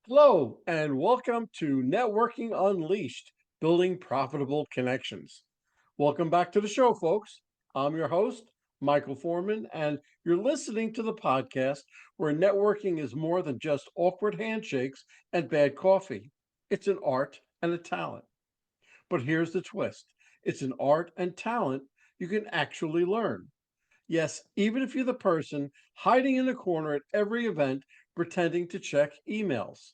Hello, and welcome to Networking Unleashed, Building Profitable Connections. Welcome back to the show, folks. I'm your host, Michael Forman, and you're listening to the podcast where networking is more than just awkward handshakes and bad coffee. It's an art and a talent. But here's the twist, it's an art and talent you can actually learn. Yes, even if you're the person hiding in the corner at every event pretending to check emails.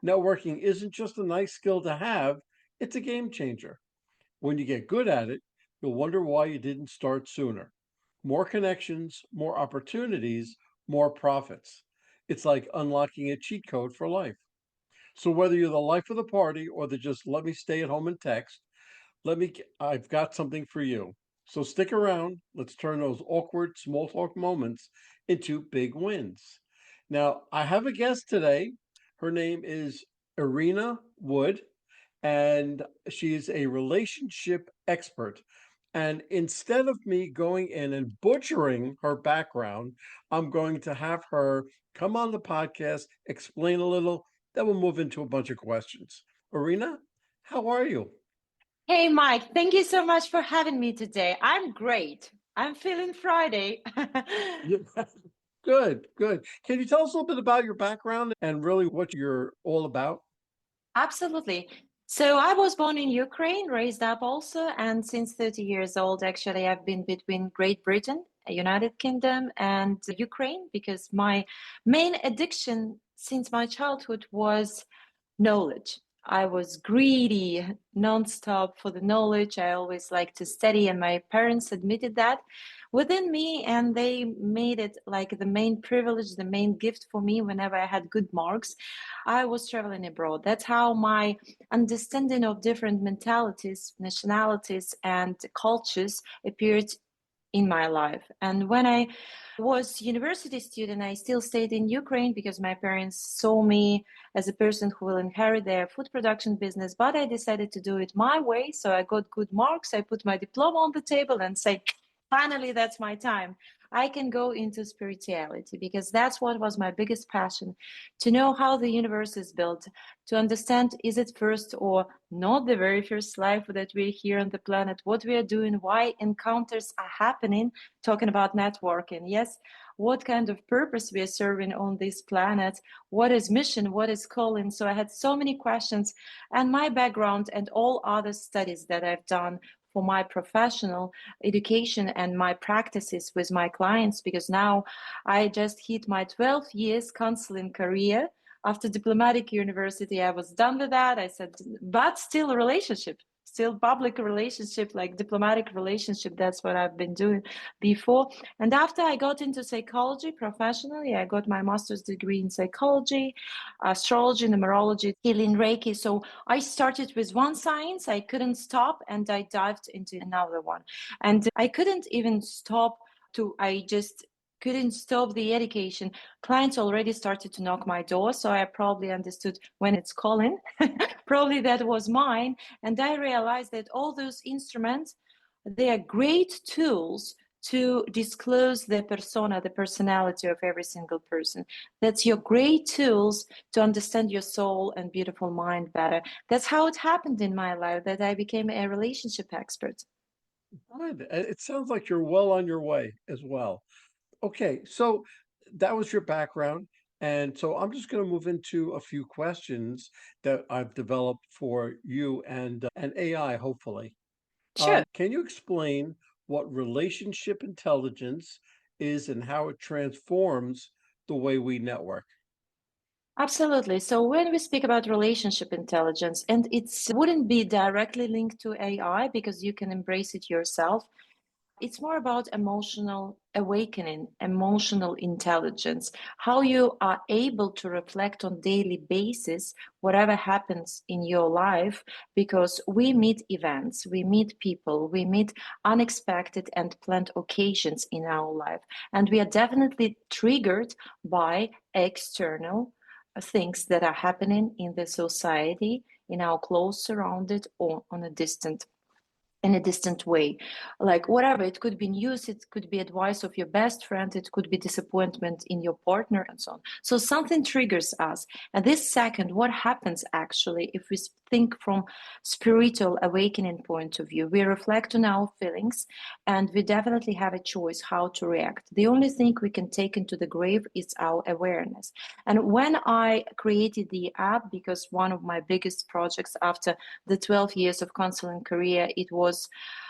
Networking isn't just a nice skill to have, it's a game changer. When you get good at it, you'll wonder why you didn't start sooner. More connections, more opportunities, more profits. It's like unlocking a cheat code for life. So whether you're the life of the party or the just let me stay at home and text, I've got something for you. So stick around. Let's turn those awkward small talk moments into big wins. Now, I have a guest today. Her name is Iryna Wood, and she's a relationship expert. And instead of me going in and butchering her background, I'm going to have her come on the podcast, explain a little, then we'll move into a bunch of questions. Iryna, how are you? Hey, Mike, thank you so much for having me today. I'm great. I'm feeling Friday. Yeah. Good, good. Can you tell us a little bit about your background and really what you're all about? Absolutely. So I was born in Ukraine, raised up also, and since 30 years old, actually, I've been between Great Britain, United Kingdom, and Ukraine because my main addiction since my childhood was knowledge. I was greedy nonstop for the knowledge. I always liked to study, and my parents admitted that within me, and they made it like the main privilege, the main gift for me whenever I had good marks. I was traveling abroad. That's how my understanding of different mentalities, nationalities, and cultures appeared in my life. And when I was university student, I still stayed in Ukraine because my parents saw me as a person who will inherit their food production business, but I decided to do it my way. So I got good marks. I put my diploma on the table and say, finally, that's my time. I can go into spirituality because that's what was my biggest passion, to know how the universe is built, to understand is it first or not the very first life that we're here on the planet, what we are doing, why encounters are happening, talking about networking. Yes, what kind of purpose we are serving on this planet, what is mission, what is calling. So I had so many questions, and my background and all other studies that I've done for my professional education and my practices with my clients, because now I just hit my 12 years counseling career. After diplomatic university, I was done with that. I said, but still a relationship, still public relationship, like diplomatic relationship. That's what I've been doing before. And after I got into psychology professionally, I got my master's degree in psychology, astrology, numerology, healing Reiki. So I started with one science, I couldn't stop, and I dived into another one. And I couldn't even stop I just couldn't stop the education. Clients already started to knock my door, so I probably understood when it's calling. Probably that was mine. And I realized that all those instruments, they are great tools to disclose the persona, the personality of every single person. That's your great tools to understand your soul and beautiful mind better. That's how it happened in my life that I became a relationship expert. Good. It sounds like you're well on your way as well. Okay, so that was your background. And so I'm just going to move into a few questions that I've developed for you and AI, hopefully. Sure. Can you explain what relationship intelligence is and how it transforms the way we network? Absolutely. So when we speak about relationship intelligence, and it wouldn't be directly linked to AI because you can embrace it yourself. It's more about emotional awakening, emotional intelligence, how you are able to reflect on daily basis whatever happens in your life, because we meet events, we meet people, we meet unexpected and planned occasions in our life, and we are definitely triggered by external things that are happening in the society, in our close surrounded or on a distant in a distant way, like whatever. It could be news, it could be advice of your best friend, it could be disappointment in your partner, and so on. So something triggers us, and this second, what happens actually, if we think from spiritual awakening point of view, we reflect on our feelings, and we definitely have a choice how to react. The only thing we can take into the grave is our awareness. And when I created the app, because one of my biggest projects after the 12 years of counseling career, it was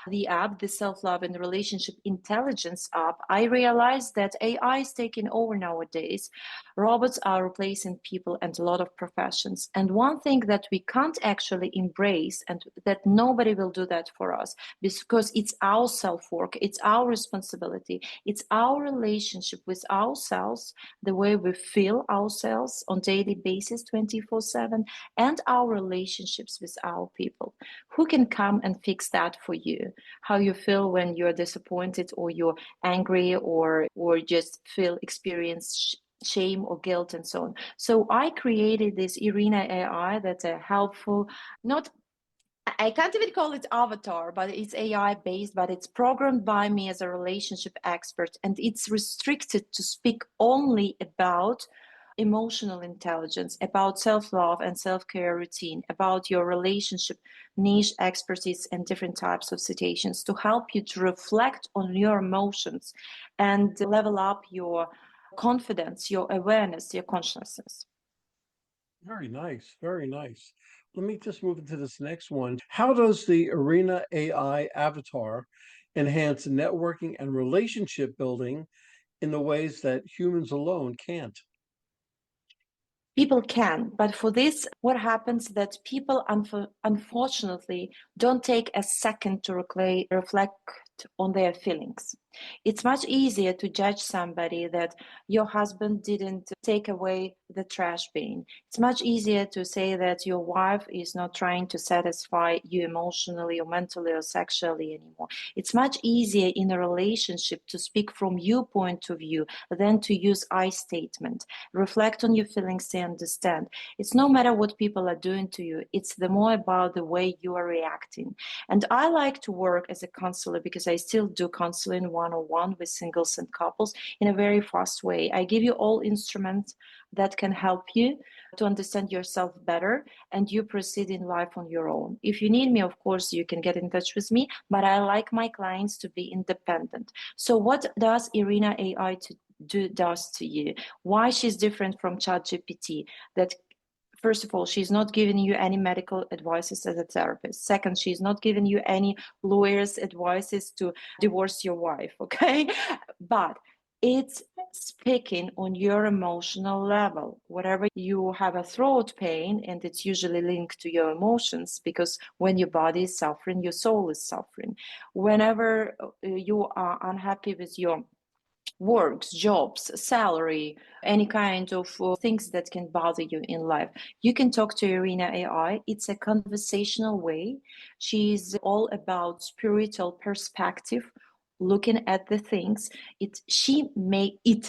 the app, the self-love and relationship intelligence app, I realized that AI is taking over nowadays. Robots are replacing people and a lot of professions. And one thing that we can't actually embrace, and that nobody will do that for us, because it's our self-work, it's our responsibility, it's our relationship with ourselves, the way we feel ourselves on daily basis 24/7, and our relationships with our people. Who can come and fix that for you? How you feel when you're disappointed, or you're angry, or just experience shame or guilt, and so on. So I created this IRYNA AI that's a helpful, not, I can't even call it avatar, but it's AI based, but it's programmed by me as a relationship expert. And it's restricted to speak only about emotional intelligence, about self love and self care routine, about your relationship niche expertise and different types of situations, to help you to reflect on your emotions and level up your confidence, your awareness, your consciousness. Very nice, very nice. Let me just move into this next one. How does the Arena AI avatar enhance networking and relationship building in the ways that humans alone can't? People can, but for this, what happens that people unfortunately don't take a second to reflect on their feelings. It's much easier to judge somebody that your husband didn't take away the trash bin. It's much easier to say that your wife is not trying to satisfy you emotionally or mentally or sexually anymore. It's much easier in a relationship to speak from your point of view than to use I statement. Reflect on your feelings and understand. It's no matter what people are doing to you, it's the more about the way you are reacting. And I like to work as a counselor, because I still do counseling one-on-one with singles and couples in a very fast way. I give you all instruments that can help you to understand yourself better, and you proceed in life on your own. If you need me, of course, you can get in touch with me, but I like my clients to be independent. So what does Iryna AI does to you? Why she's different from ChatGPT? That, first of all, she's not giving you any medical advices as a therapist. Second, she's not giving you any lawyer's advices to divorce your wife, okay? But it's speaking on your emotional level. Whatever you have a throat pain, and it's usually linked to your emotions, because when your body is suffering, your soul is suffering. Whenever you are unhappy with your works, jobs, salary, any kind of things that can bother you in life, you can talk to Iryna AI. It's a conversational way. She's all about spiritual perspective, looking at the things.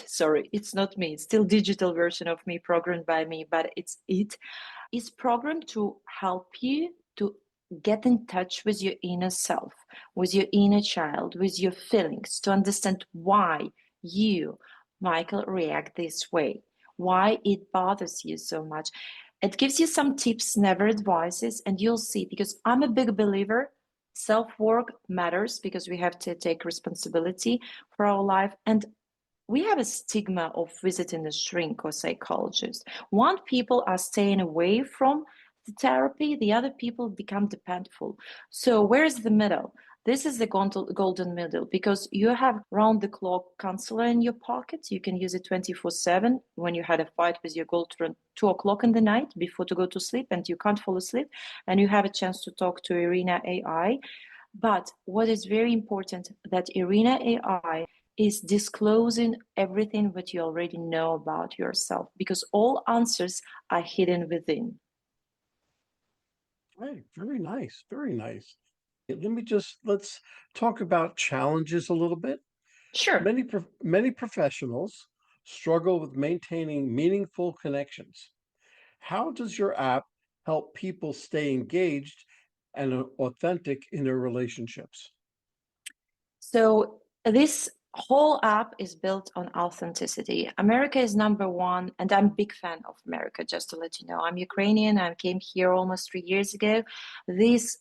Sorry, it's not me, it's still digital version of me, programmed by me, but it is programmed to help you to get in touch with your inner self, with your inner child, with your feelings, to understand why you, Michael, react this way, why it bothers you so much. It gives you some tips, never advices, and you'll see, because I'm a big believer, self-work matters, because we have to take responsibility for our life. And we have a stigma of visiting a shrink or psychologist. One people are staying away from the therapy, the other people become dependent. So where's the middle? This is the golden middle, because you have round the clock counselor in your pocket. You can use it 24/7 when you had a fight with your girlfriend 2 o'clock in the night before to go to sleep and you can't fall asleep, and you have a chance to talk to Iryna AI. But what is very important, that Iryna AI is disclosing everything that you already know about yourself, because all answers are hidden within. Right, very nice, very nice. Let's talk about challenges a little bit. Sure. Many professionals struggle with maintaining meaningful connections. How does your app help people stay engaged and authentic in their relationships? So this whole app is built on authenticity. America is number one, and I'm a big fan of America, just to let you know. I'm Ukrainian. I came here almost 3 years ago. This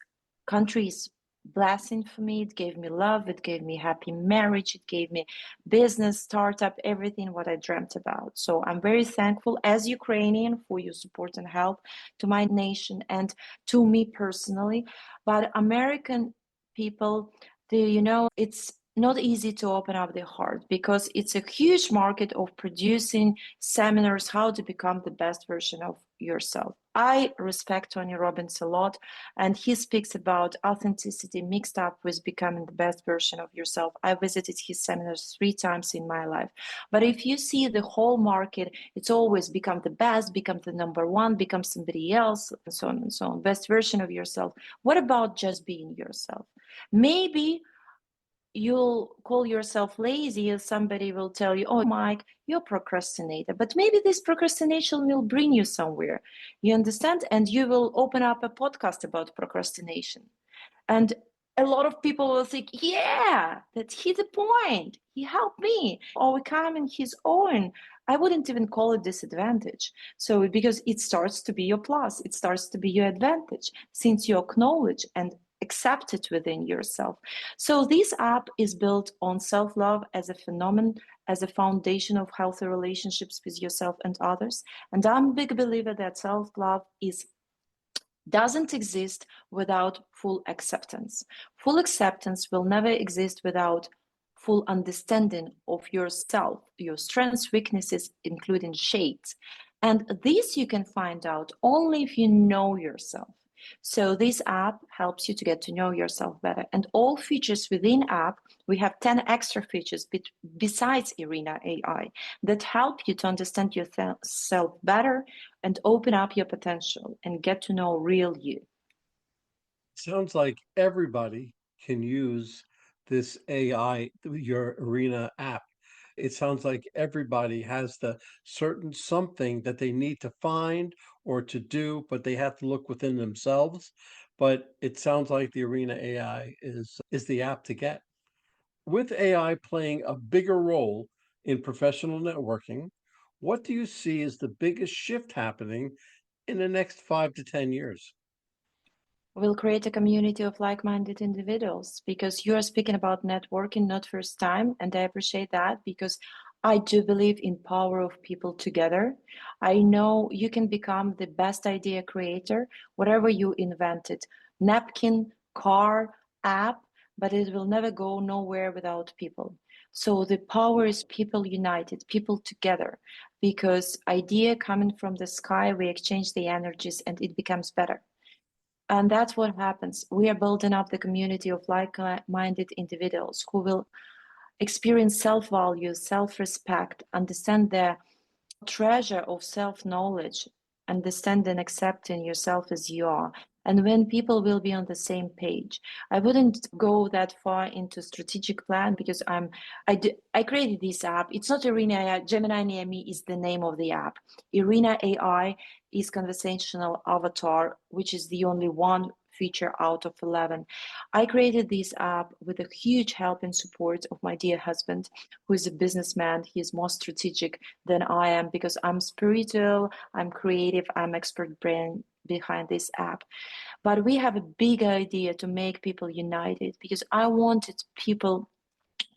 country is blessing for me. It gave me love. It gave me happy marriage. It gave me business, startup, everything what I dreamt about. So I'm very thankful as Ukrainian for your support and help to my nation and to me personally. But American people, it's not easy to open up their heart because it's a huge market of producing seminars how to become the best version of yourself. I respect Tony Robbins a lot, and he speaks about authenticity mixed up with becoming the best version of yourself. I visited his seminars 3 times in my life. But if you see the whole market, it's always become the best, become the number one, become somebody else, and so on and so on. Best version of yourself. What about just being yourself? Maybe you'll call yourself lazy, and somebody will tell you, oh, Mike, you're a procrastinator. But maybe this procrastination will bring you somewhere. You understand? And you will open up a podcast about procrastination. And a lot of people will think, yeah, that hit the point. He helped me overcoming his own. I wouldn't even call it disadvantage. So, because it starts to be your plus, it starts to be your advantage since you acknowledge and accept it within yourself. So, this app is built on self love as a phenomenon, as a foundation of healthy relationships with yourself and others. And I'm a big believer that self love is doesn't exist without full acceptance. Full acceptance will never exist without full understanding of yourself, your strengths, weaknesses, including shades. And this you can find out only if you know yourself. So this app helps you to get to know yourself better. And all features within app, we have 10 extra features besides IRYNA AI that help you to understand yourself better and open up your potential and get to know real you. Sounds like everybody can use this AI, your Arena app. It sounds like everybody has the certain something that they need to find or to do, but they have to look within themselves. But it sounds like the Arena AI is the app to get. With AI playing a bigger role in professional networking, what do you see as the biggest shift happening in the next 5 to 10 years? We'll create a community of like-minded individuals because you are speaking about networking not first time, and I appreciate that because I do believe in power of people together. I know you can become the best idea creator, whatever you invented, napkin, car, app, but it will never go nowhere without people. So the power is people united, people together, because idea coming from the sky, we exchange the energies and it becomes better. And that's what happens. We are building up the community of like-minded individuals who will experience self-value, self-respect, understand their treasure of self-knowledge, understand and accepting yourself as you are. And when people will be on the same page, I wouldn't go that far into strategic plan because I created this app. It's not Iryna AI. Gemini near me is the name of the app. Iryna AI is conversational avatar, which is the only one feature out of 11. I created this app with a huge help and support of my dear husband, who is a businessman. He is more strategic than I am because I'm spiritual, I'm creative, I'm expert brain behind this app. But we have a big idea to make people united because I wanted people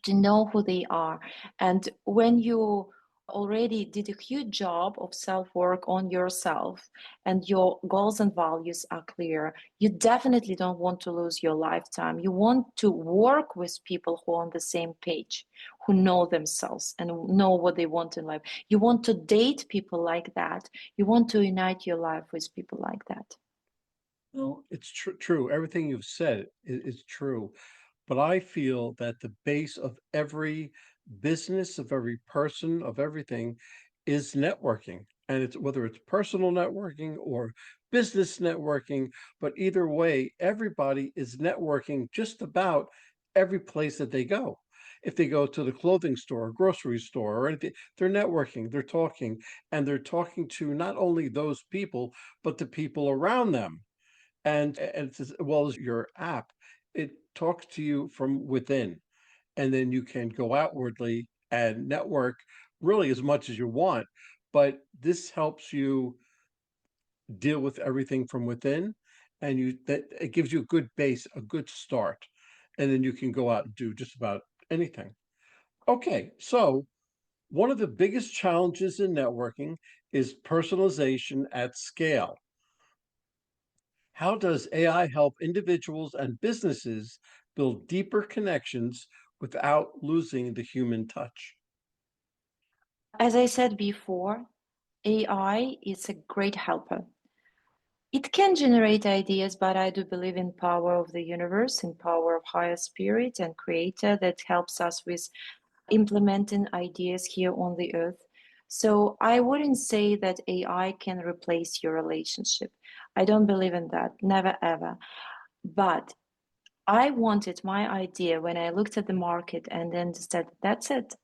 to know who they are. And when you already did a huge job of self-work on yourself and your goals and values are clear, you definitely don't want to lose your lifetime. You want to work with people who are on the same page, who know themselves and know what they want in life. You want to date people like that. You want to unite your life with people like that. No, it's true. Everything you've said is true. But I feel that the base of every business, of every person, of everything is networking. And it's whether it's personal networking or business networking, but either way, everybody is networking just about every place that they go. If they go to the clothing store, grocery store, or anything, they're networking, they're talking, and they're talking to not only those people, but the people around them. and it's as well as your app, it talks to you from within, and then you can go outwardly and network really as much as you want. But this helps you deal with everything from within, and you that it gives you a good base, a good start, and then you can go out and do just about anything. Okay, so one of the biggest challenges in networking is personalization at scale. How does AI help individuals and businesses build deeper connections without losing the human touch? As I said before, AI is a great helper. It can generate ideas, but I do believe in power of the universe, in power of higher spirit and creator that helps us with implementing ideas here on the earth. So I wouldn't say that AI can replace your relationship. I don't believe in that, never ever. But I wanted my idea when I looked at the market and then said, that's it.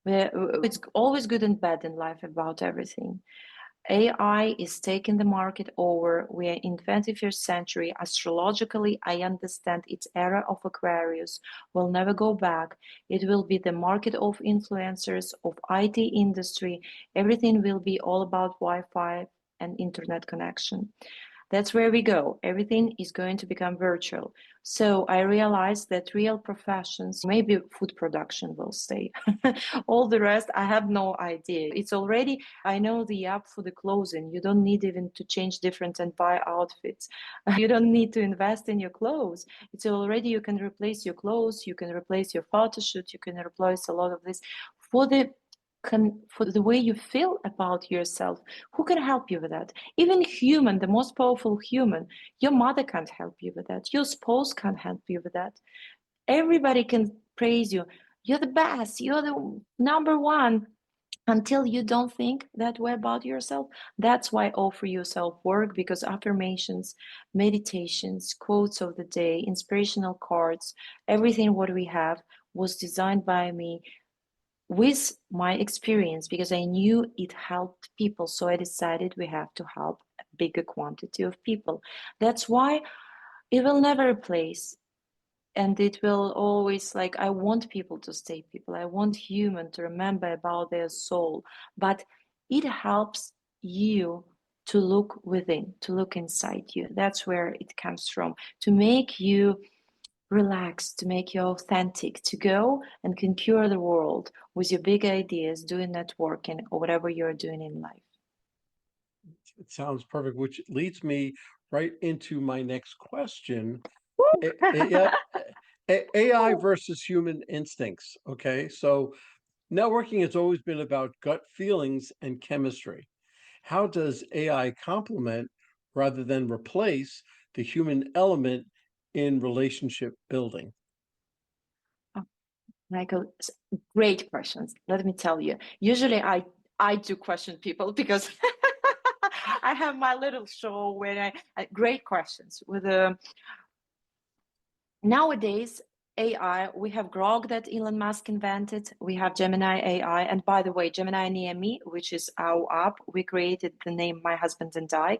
It's always good and bad in life about everything. AI is taking the market over. We are in 21st century. Astrologically, I understand its era of Aquarius will never go back. It will be the market of influencers, of IT industry. Everything will be all about Wi-Fi and internet connection. That's where we go. Everything is going to become virtual. So I realized that real professions, maybe food production will stay. All the rest, I have no idea. It's already, I know the app for the clothing. You don't need even to change different and buy outfits. You don't need to invest in your clothes. It's already, you can replace your clothes, you can replace your photo shoot, you can replace a lot of this for the way you feel about yourself. Who can help you with that? Even human, the most powerful human, your mother can't help you with that. Your spouse can't help you with that. Everybody can praise you. You're the best. You're the number one. Until you don't think that way about yourself. That's why I offer you self-work, because affirmations, meditations, quotes of the day, inspirational cards, everything what we have was designed by me with my experience, because I knew it helped people. So I decided we have to help a bigger quantity of people. That's why it will never replace. And it will always, like, I want people to stay people. I want human to remember about their soul. But it helps you to look within, to look inside you. That's where it comes from, to make you relaxed, to make you authentic, to go and conquer the world with your big ideas, doing networking or whatever you're doing in life. It sounds perfect, which leads me right into my next question. Yeah, AI versus human instincts. Okay, so networking has always been about gut feelings and chemistry. How does AI complement rather than replace the human element in relationship building? Oh, Michael, great questions. Let me tell you. Usually I do question people because I have my little show where great questions with nowadays, AI, we have Grok that Elon Musk invented. We have Gemini AI. And by the way, Gemini near me, which is our app, we created the name My Husband and I.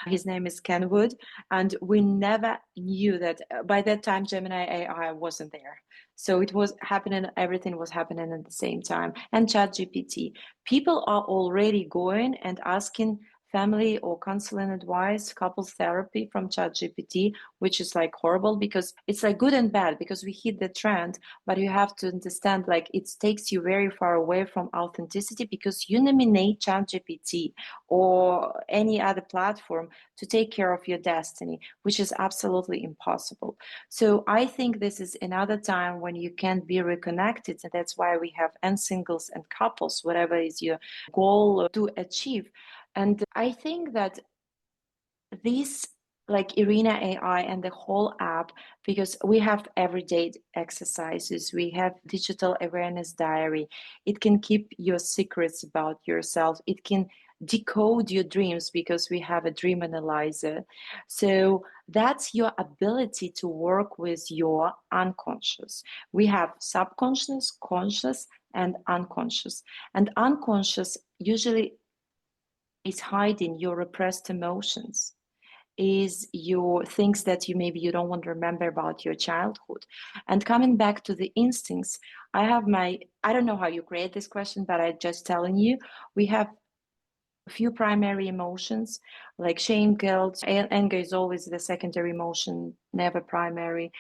His name is Ken Wood. And we never knew that by that time, Gemini AI wasn't there. So it was happening, everything was happening at the same time. And ChatGPT. People are already going and asking family or counseling advice, couples therapy from ChatGPT, which is like horrible because it's like good and bad because we hit the trend, but you have to understand like it takes you very far away from authenticity because you nominate ChatGPT or any other platform to take care of your destiny, which is absolutely impossible. So I think this is another time when you can be reconnected, and that's why we have and singles and couples, whatever is your goal to achieve. And I think that this, like Iryna AI and the whole app, because we have everyday exercises, we have digital awareness diary. It can keep your secrets about yourself. It can decode your dreams because we have a dream analyzer. So that's your ability to work with your unconscious. We have subconscious, conscious, and unconscious. And unconscious usually is hiding your repressed emotions. is your things that you maybe you don't want to remember about your childhood. And coming back to the instincts, I don't know how you create this question, but I just telling you, we have a few primary emotions like shame, guilt, anger is always the secondary emotion, never primary,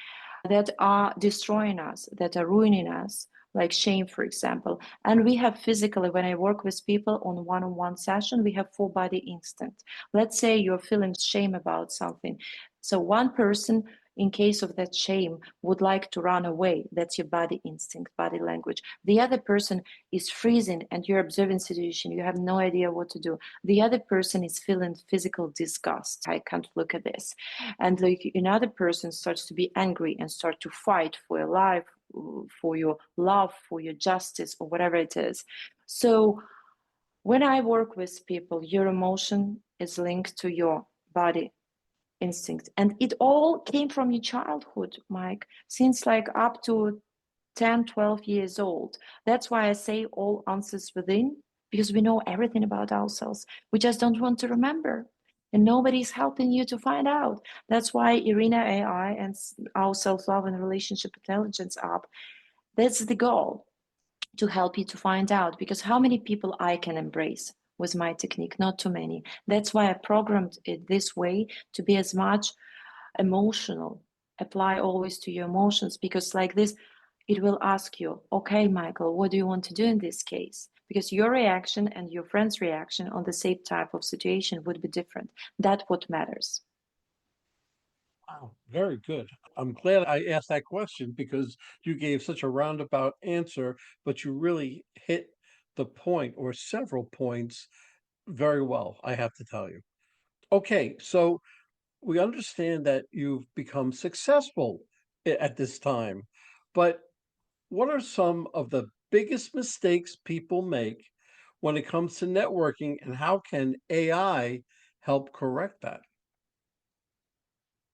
that are destroying us, that are ruining us, like shame, for example. And we have physically, when I work with people on one-on-one session, we have full body instinct. Let's say you're feeling shame about something. So one person, in case of that shame, would like to run away. That's your body instinct, body language. The other person is freezing and you're observing situation. You have no idea what to do. The other person is feeling physical disgust. I can't look at this. And like another person starts to be angry and start to fight for your life, for your love, for your justice, or whatever it is. So when I work with people, your emotion is linked to your body instinct, and it all came from your childhood, Mike, since like up to 10, 12 years old. That's why I say all answers within, because we know everything about ourselves. We just don't want to remember. And nobody's helping you to find out. That's why IRYNA AI and our self-love and relationship intelligence app, that's the goal, to help you to find out. Because how many people I can embrace with my technique? Not too many. That's why I programmed it this way, to be as much emotional. Apply always to your emotions, because like this, it will ask you, okay, Michael, what do you want to do in this case? Because your reaction and your friend's reaction on the same type of situation would be different. That's what matters. Wow, very good. I'm glad I asked that question because you gave such a roundabout answer, but you really hit the point or several points very well, I have to tell you. Okay, so we understand that you've become successful at this time, but what are some of the biggest mistakes people make when it comes to networking, and how can AI help correct that?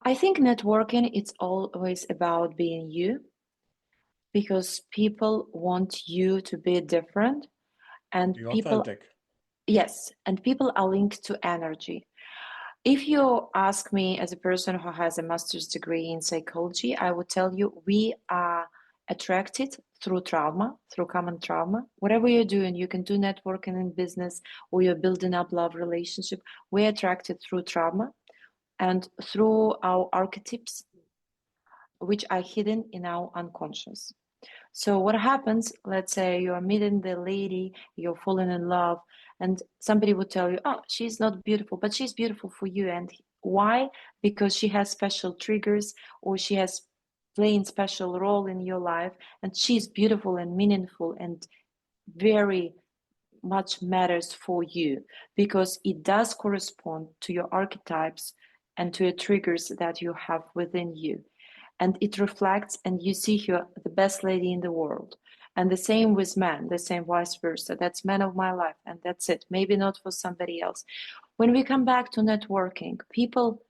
I think networking, it's always about being you, because people want you to be different. And Be people, authentic. yes, and people are linked to energy. If you ask me, as a person who has a master's degree in psychology, I would tell you we are attracted through trauma, through common trauma. Whatever you're doing, you can do networking in business or you're building up love relationship. We're attracted through trauma and through our archetypes, which are hidden in our unconscious. So what happens, let's say you're meeting the lady, you're falling in love, and somebody would tell you, oh, she's not beautiful, but she's beautiful for you. And why? Because she has special triggers, or she has playing special role in your life, and she's beautiful and meaningful and very much matters for you, because it does correspond to your archetypes and to your triggers that you have within you, and it reflects, and you see her the best lady in the world. And the same with men, the same vice versa. That's man of my life, and that's it. Maybe not for somebody else. When we come back to networking, people,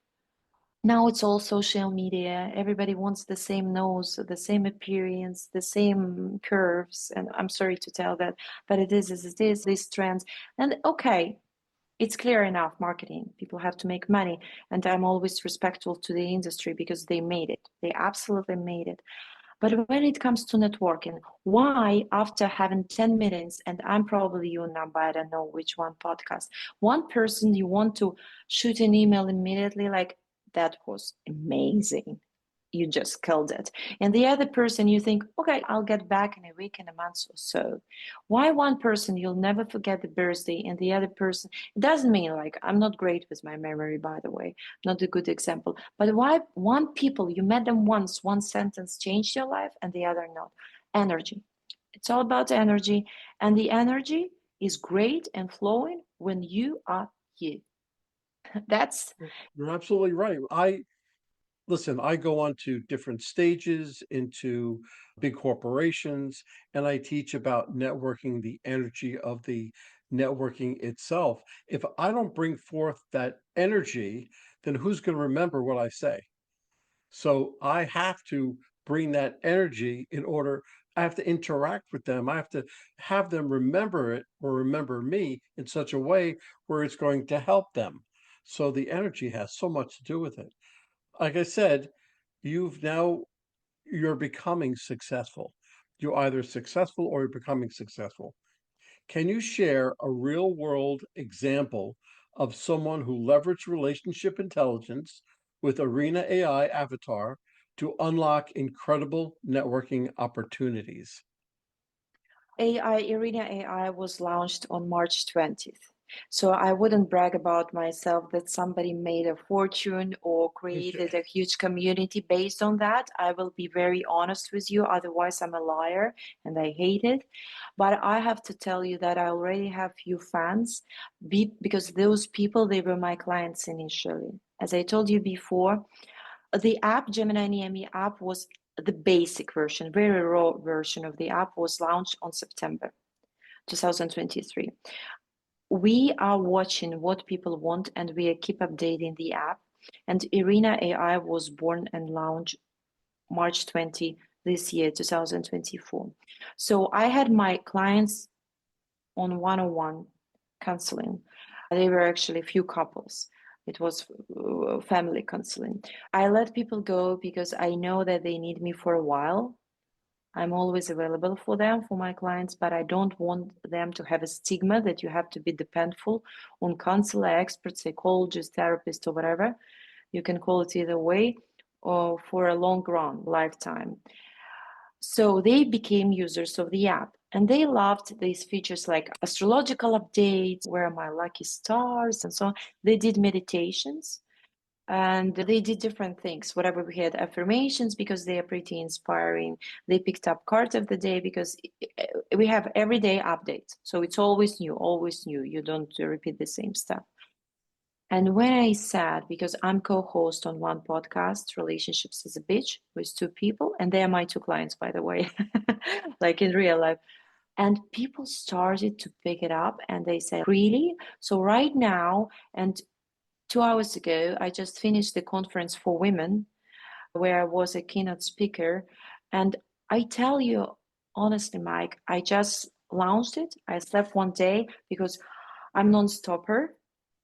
now it's all social media. Everybody wants the same nose, the same appearance, the same curves. And I'm sorry to tell that, but it is as it is, these trends. And okay, it's clear enough, marketing. People have to make money. And I'm always respectful to the industry because they made it. They absolutely made it. But when it comes to networking, why, after having 10 meetings, and I'm probably your number, I don't know which one podcast, one person you want to shoot an email immediately, like, that was amazing, you just killed it. And the other person, you think, okay, I'll get back in a week, in a month or so. Why one person you'll never forget the birthday, and the other person, it doesn't mean, like, I'm not great with my memory, by the way, not a good example, but why one people, you met them once, one sentence changed your life and the other not? Energy. It's all about energy, and the energy is great and flowing when you are you. That's You're absolutely right. I go on to different stages into big corporations, and I teach about networking, the energy of the networking itself. If I don't bring forth that energy, then who's going to remember what I say? So I have to bring that energy in order. I have to interact with them. I have to have them remember it or remember me in such a way where it's going to help them. So the energy has so much to do with it. Like I said, you've now you're becoming successful. You're either successful or you're becoming successful. Can you share a real world example of someone who leveraged relationship intelligence with IRYNA AI avatar to unlock incredible networking opportunities? Iryna AI was launched on March 20th. So I wouldn't brag about myself that somebody made a fortune or Okay. created a huge community based on that. I will be very honest with you, otherwise I'm a liar and I hate it. But I have to tell you that I already have few fans because those people, they were my clients initially. As I told you before, the app, Gemini NME app, was the basic version, very raw version of the app was launched on September 2023. We are watching what people want and we keep updating the app. And IRYNA AI was born and launched March 20 this year, 2024. So I had my clients on one-on-one counseling. They were actually a few couples. It was family counseling. I let people go because I know that they need me for a while. I'm always available for them, for my clients, but I don't want them to have a stigma that you have to be dependent on counselor, expert, psychologist, therapist, or whatever. You can call it either way, or for a long run, lifetime. So they became users of the app and they loved these features like astrological updates, where are my lucky stars, and so on. They did meditations and they did different things. Whatever we had affirmations because they are pretty inspiring. They picked up cards of the day because we have everyday updates. So it's always new, always new. You don't repeat the same stuff. And when I said, because I'm co-host on one podcast, Relationships is a Bitch, with two people, and they are my two clients, by the way, like in real life. And people started to pick it up and they say, really? So right now, and 2 hours ago, I just finished the conference for women where I was a keynote speaker. And I tell you honestly, Mike, I just launched it. I slept one day because I'm non-stopper.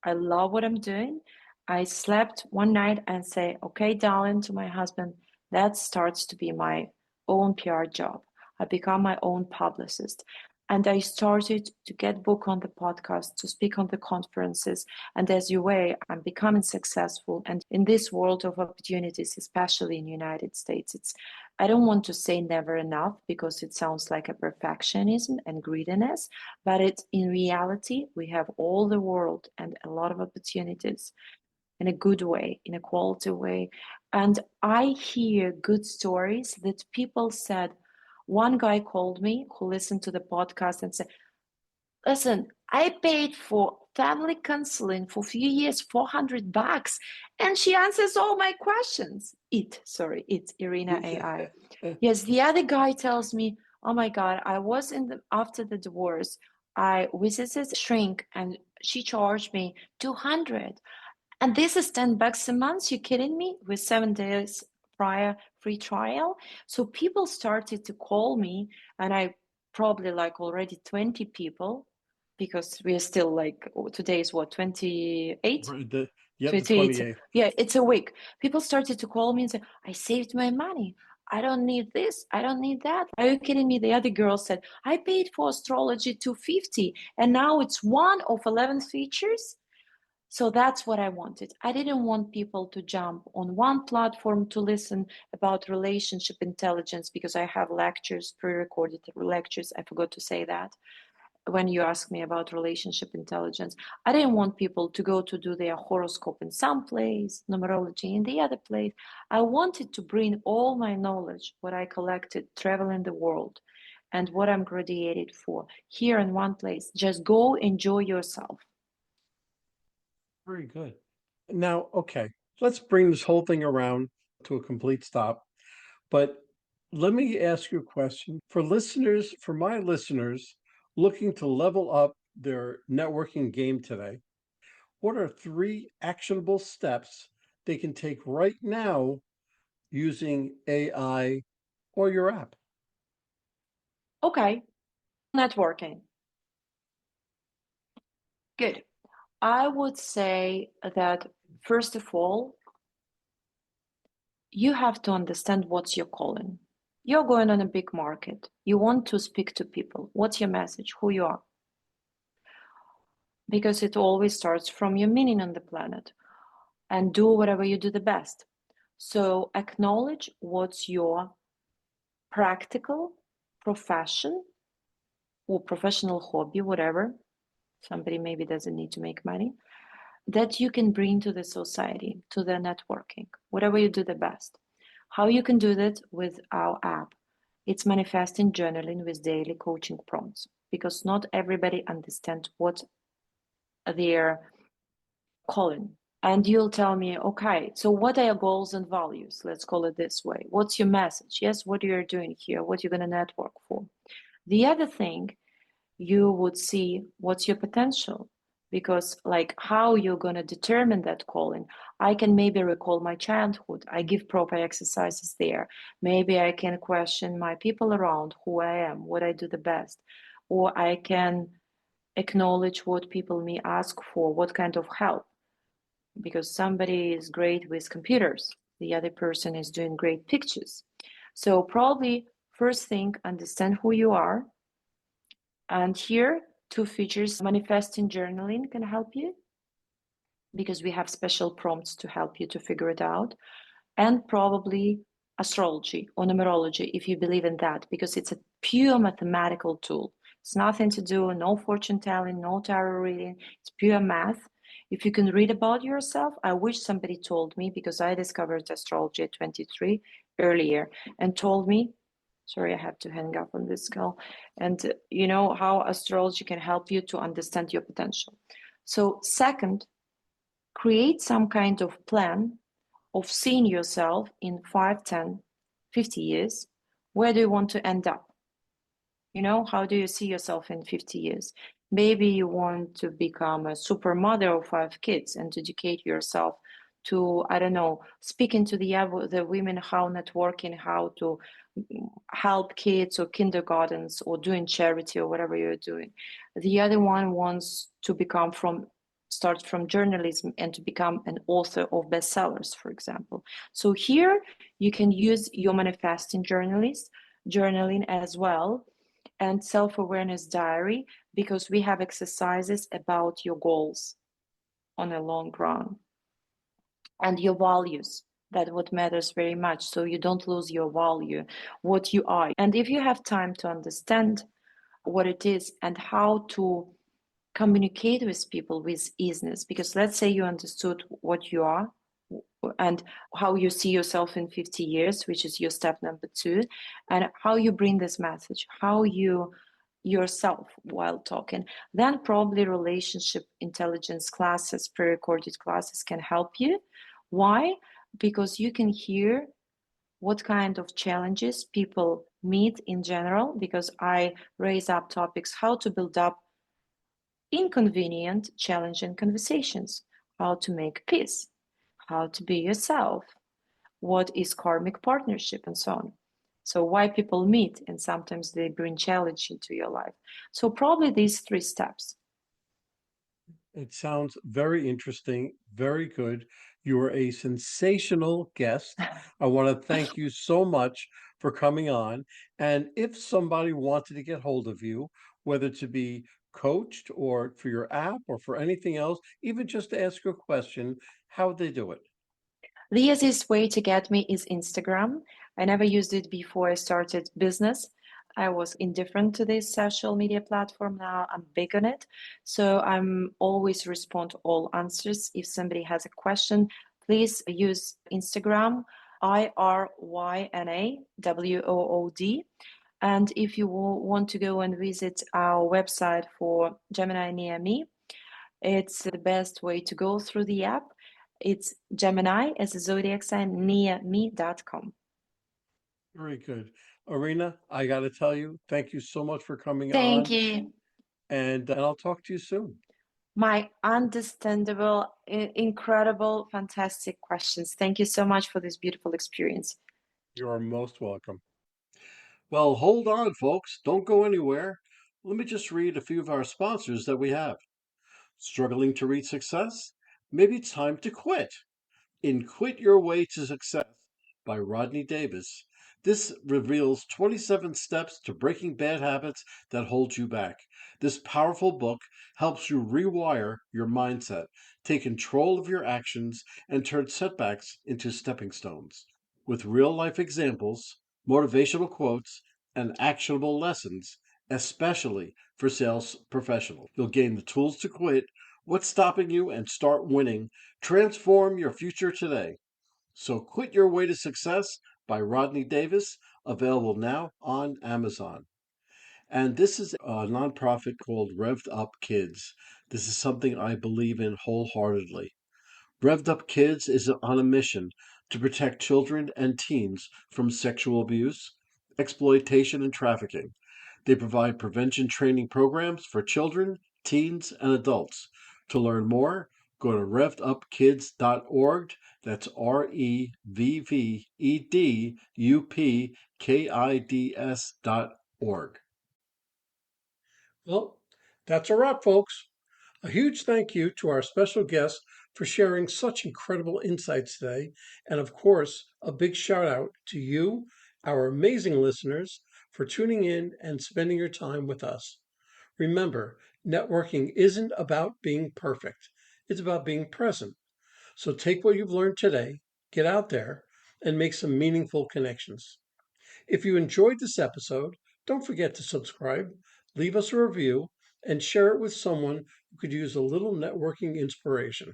I love what I'm doing. I slept one night and say, okay, darling, to my husband, that starts to be my own PR job. I become my own publicist. And I started to get booked on the podcast, to speak on the conferences. And as you way, I'm becoming successful. And in this world of opportunities, especially in the United States, I don't want to say never enough because it sounds like a perfectionism and greediness, but it's in reality, we have all the world and a lot of opportunities in a good way, in a quality way. And I hear good stories that people said, one guy called me who listened to the podcast and said, listen, I paid for family counseling for a few years, $400, and she answers all my questions. It's Iryna AI. Yes, the other guy tells me, oh my God, I was after the divorce, I visited shrink and she charged me 200. And this is $10 a month. You kidding me? With 7 days prior free trial. So people started to call me, and I probably like already 20 people because we are still like today is what 28. Right, the 28. 28th. Yeah, it's a week. People started to call me and say, I saved my money. I don't need this. I don't need that. Are you kidding me? The other girl said, I paid for astrology 250 and now it's one of 11 features. So that's what I wanted. I didn't want people to jump on one platform to listen about relationship intelligence because I have lectures, pre-recorded lectures. I forgot to say that when you ask me about relationship intelligence. I didn't want people to go to do their horoscope in some place, numerology in the other place. I wanted to bring all my knowledge, what I collected, traveling the world, and what I'm graduated for here in one place. Just go enjoy yourself. Very good. Now, okay, let's bring this whole thing around to a complete stop. But let me ask you a question. For my listeners looking to level up their networking game today, what are three actionable steps they can take right now using AI or your app? Okay, networking. Good. I would say that first of all, you have to understand what's your calling. You're going on a big market. You want to speak to people. What's your message? Who you are? Because it always starts from your meaning on the planet and do whatever you do the best. So acknowledge what's your practical profession or professional hobby, whatever. Somebody maybe doesn't need to make money that you can bring to the society, to the networking, whatever you do the best. How you can do that with our app? It's manifesting journaling with daily coaching prompts because not everybody understands what they're calling. And you'll tell me, okay, so what are your goals and values? Let's call it this way. What's your message? Yes, what you're doing here, what you're going to network for. The other thing, you would see what's your potential because like how you're going to determine that calling. I can maybe recall my childhood. I give proper exercises there. Maybe I can question my people around, who I am, what I do the best, or I can acknowledge what people may ask for, what kind of help, because somebody is great with computers, the other person is doing great pictures. So probably first thing, understand who you are. And here, two features, manifesting journaling can help you because we have special prompts to help you to figure it out. And probably astrology or numerology, if you believe in that, because it's a pure mathematical tool. It's nothing to do, no fortune telling, no tarot reading. It's pure math. If you can read about yourself, I wish somebody told me because I discovered astrology at 23 earlier and told me, sorry, I have to hang up on this call, and you know how astrology can help you to understand your potential. So, second, create some kind of plan of seeing yourself in 5, 10, 50 years. Where do you want to end up? You know, how do you see yourself in 50 years? Maybe you want to become a super mother of 5 kids and dedicate yourself to, I don't know, speaking to the women, how networking, how to help kids or kindergartens or doing charity or whatever you're doing. The other one wants to start from journalism and to become an author of bestsellers, for example. So here you can use your manifesting journaling as well, and self-awareness diary, because we have exercises about your goals on a long run and your values. That what matters very much, so you don't lose your value, what you are. And if you have time to understand what it is and how to communicate with people with easiness, because let's say you understood what you are and how you see yourself in 50 years, which is your step number 2, and how you bring this message, how you yourself while talking, then probably relationship intelligence classes, pre-recorded classes can help you. Why? Because you can hear what kind of challenges people meet in general, because I raise up topics how to build up inconvenient, challenging conversations, how to make peace, how to be yourself, what is karmic partnership, and so on. So, why people meet and sometimes they bring challenge into your life. So, probably these 3 steps. It sounds very interesting, very good. You were a sensational guest. I want to thank you so much for coming on. And if somebody wanted to get hold of you, whether to be coached or for your app or for anything else, even just to ask you a question, how would they do it? The easiest way to get me is Instagram. I never used it before I started business. I was indifferent to this social media platform. Now I'm big on it. So I'm always respond to all answers. If somebody has a question, please use Instagram, IRYNA WOOD. And if you want to go and visit our website for Gemini Near Me, it's the best way to go through the app. It's Gemini as a zodiac sign near me.com. Very good. Iryna, I got to tell you, thank you so much for coming Thank on, you. and I'll talk to you soon. My understandable, incredible, fantastic questions. Thank you so much for this beautiful experience. You are most welcome. Well, hold on, folks. Don't go anywhere. Let me just read a few of our sponsors that we have. Struggling to reach success? Maybe it's time to quit. In Quit Your Way to Success by Rodney Davis, this reveals 27 steps to breaking bad habits that hold you back. This powerful book helps you rewire your mindset, take control of your actions, and turn setbacks into stepping stones. With real life examples, motivational quotes, and actionable lessons, especially for sales professionals. You'll gain the tools to quit, what's stopping you, and start winning. Transform your future today. So, Quit Your Way to Success by Rodney Davis, available now on Amazon. And this is a nonprofit called Revved Up Kids. This is something I believe in wholeheartedly. Revved Up Kids is on a mission to protect children and teens from sexual abuse, exploitation, and trafficking. They provide prevention training programs for children, teens, and adults. To learn more, go to revvedupkids.org. That's REVVEDUPKIDS.org. Well, that's a wrap, folks. A huge thank you to our special guest for sharing such incredible insights today. And of course, a big shout out to you, our amazing listeners, for tuning in and spending your time with us. Remember, networking isn't about being perfect, it's about being present. So take what you've learned today, get out there, and make some meaningful connections. If you enjoyed this episode, don't forget to subscribe, leave us a review, and share it with someone who could use a little networking inspiration.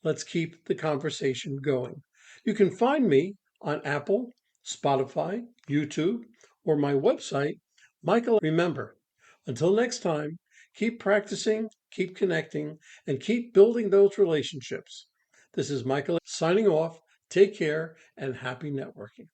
Let's keep the conversation going. You can find me on Apple, Spotify, YouTube, or my website, Michael. Remember, until next time, keep practicing, keep connecting, and keep building those relationships. This is Michael signing off. Take care and happy networking.